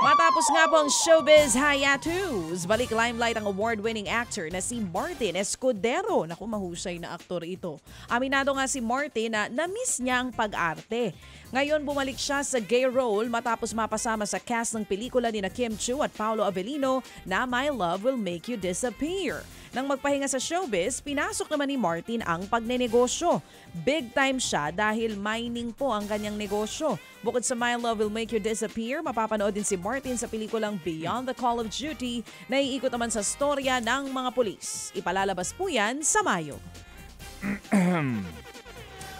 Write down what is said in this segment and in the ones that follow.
Matapos nga po ang showbiz hiatus, balik limelight ang award-winning actor na si Martin Escudero. Naku, mahusay na aktor ito. Aminado nga si Martin na na-miss niya ang pag-arte. Ngayon bumalik siya sa gay role matapos mapasama sa cast ng pelikula ni Kim Chiu at Paolo Avellino na My Love Will Make You Disappear. Nang magpahinga sa showbiz, pinasok naman ni Martin ang pagnenegosyo. Big time siya dahil mining po ang kanyang negosyo. Bukod sa My Love Will Make You Disappear, mapapanood din si Martin sa pelikulang Beyond the Call of Duty na iikot naman sa storya ng mga pulis. Ipalalabas po yan sa Mayo.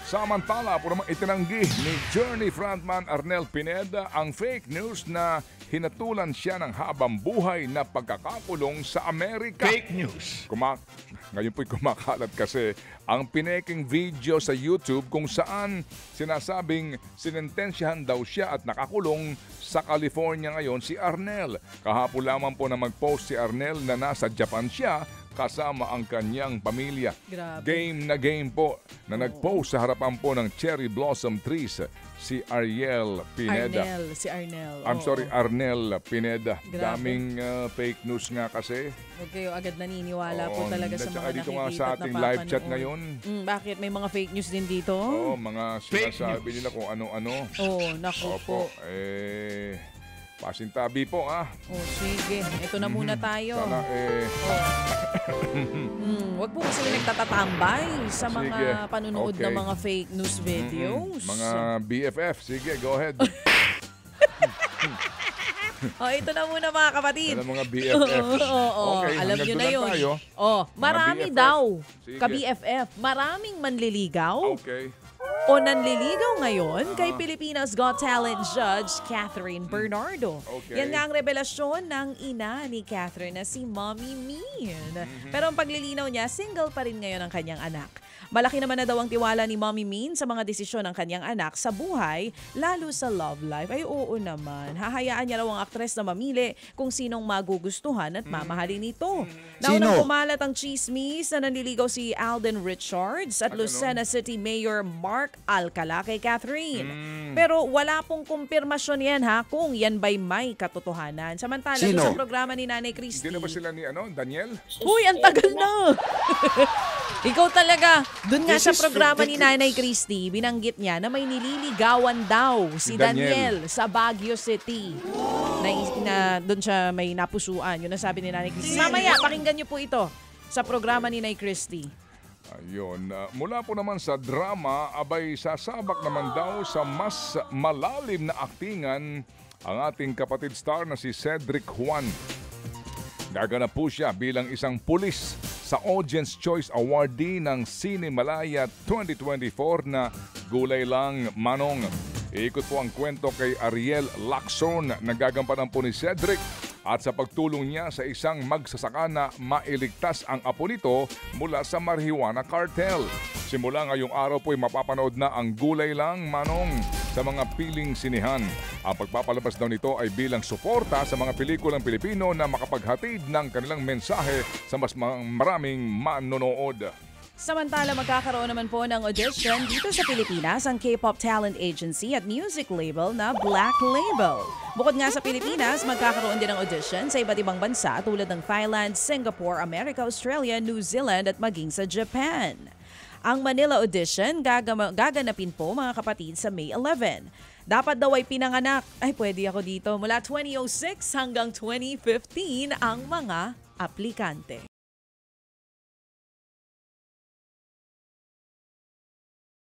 Samantala, po namang itinanggi ni Journey frontman Arnel Pineda ang fake news na hinatulan siya ng habang buhay na pagkakakulong sa Amerika. Fake news. Ngayon po'y kumakalat kasi ang pineking video sa YouTube kung saan sinasabing sinentensyahan daw siya at nakakulong sa California ngayon si Arnel. Kahapon lamang po na mag-post si Arnel na nasa Japan siya kasama ang kanyang pamilya. Grabe. Game po na nag-post sa harapan po ng cherry blossom trees si Ariel Pineda. Arnel Pineda. Grabe. Daming fake news nga kasi. Huwag kayo agad naniniwala po talaga sa mga dito nga nakikita sa at ating live chat napapanood. ngayon. Bakit? May mga fake news din dito? Oo, mga Fake sinasabi news. nila kung ano-ano. Oo, naku po. Pasintabi po Sige. Ito na muna tayo. Sana Huwag po kasi nagtatatambay sa mga Sige. panunood Okay. ng mga fake news videos. mga BFF. Sige, go ahead. Ito na muna mga kapatid. Yan ang mga BFF. Okay, alam nyo hanggang na doon yun. tayo. Marami BFF. daw Sige. ka-BFF. Maraming manliligaw Okay. o nanliligaw ngayon kay Pilipinas Got Talent Judge Catherine Bernardo. Okay. Yan nga ang revelasyon ng ina ni Catherine na si Mommy Min. Pero ang paglilinaw niya, single pa rin ngayon ang kanyang anak. Malaki naman na daw ang tiwala ni Mommy Min sa mga desisyon ng kanyang anak sa buhay, lalo sa love life. Ay oo naman, hahayaan niya raw ang aktres na mamili kung sinong magugustuhan at mamahalin nito. Naunang kumalat ang chismis na nanliligaw si Alden Richards at Lucena City Mayor Mark Alcala kay Catherine. Pero wala pong kumpirmasyon yan kung yan ba'y may katotohanan. Samantala, sa programa ni Nanay Christy. Hindi na ba sila ni Daniel? Uy, ang tagal na! Ikaw talaga. Doon nga sa programa ni Nanay Christy, binanggit niya na may nililigawan daw si Daniel sa Baguio City. Na doon siya may napusuan. Yun ang sabi ni Nanay Christy. Mamaya, pakinggan niyo po ito sa programa ni Nanay Christy. Ayun. Mula po naman sa drama, abay sasabak naman daw sa mas malalim na aktingan ang ating kapatid star na si Cedric Juan. Gaganap po siya bilang isang pulis sa Audience Choice Awardee ng Cinemalaya 2024 na Gulay Lang Manong. Iikot po ang kwento kay Ariel Lacson na gagampanan po ni Cedric at sa pagtulong niya sa isang magsasaka na mailigtas ang apo nito mula sa marijuana cartel. Simula ngayong araw po ay mapapanood na ang Gulay Lang Manong sa mga piling sinihan. Ang pagpapalabas daw nito ay bilang suporta sa mga pelikulang Pilipino na makapaghatid ng kanilang mensahe sa mas maraming manonood. Samantala, magkakaroon naman po ng audition dito sa Pilipinas ang K-pop talent agency at music label na Black Label. Bukod nga sa Pilipinas, magkakaroon din ng audition sa iba't ibang bansa tulad ng Thailand, Singapore, America, Australia, New Zealand at maging sa Japan. Ang Manila audition gaganapin po mga kapatid sa May 11. Dapat daw ay pinanganak, pwede ako dito, mula 2006 hanggang 2015 ang mga aplikante.